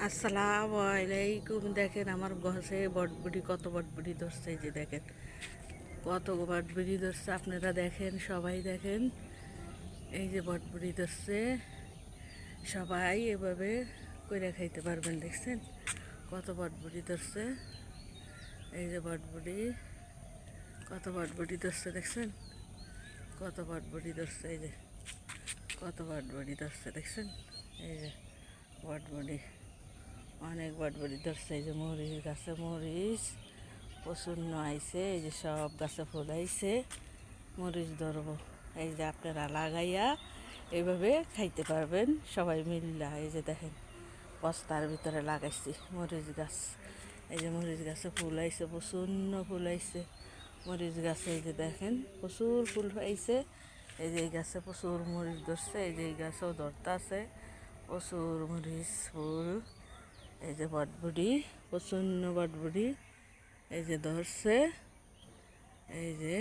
আসসালামু আলাইকুম। দেখেন আমার গাছে বটবুটি, কত বটবুটি ধরছে। এই যে দেখেন কত বটবুটি ধরছে, আপনারা দেখেন, সবাই দেখেন। এই যে বটবুটি ধরছে, সবাই এভাবে কইরা খাইতে পারবেন। দেখছেন কত বটবুটি ধরছে। এই যে বটবুটি, কত বটবুটি ধরছে, দেখছেন কত বটবুটি ধরছে। এই যে কত বটবুটি ধরছে, দেখছেন। এই যে বটবুটি, অনেক বটবটি ধরছে। এই যে মরিচ গাছে মরিচ প্রচুর আইছে। এই যে সব গাছে ফুল আইছে, মরিচ ধরবো। এই যে আপনারা লাগাইয়া এইভাবে খাইতে পারবেন সবাই মিল্লা। এই যে দেখেন বস্তার ভিতরে লাগাইছি মরিচ গাছ। এই যে মরিচ গাছে ফুল আইছে, প্রচুর ফুল আইছে মরিচ গাছে। এই যে দেখেন প্রচুর ফুল আইছে। এই যে এই গাছে প্রচুর মরিচ ধরছে। এই যে এই গাছেও ধরতে আছে প্রচুর মরিচ ফুল। এই যে বটবুটি, প্রচন্ড বটবুটি এই যে ধরছে। এই যে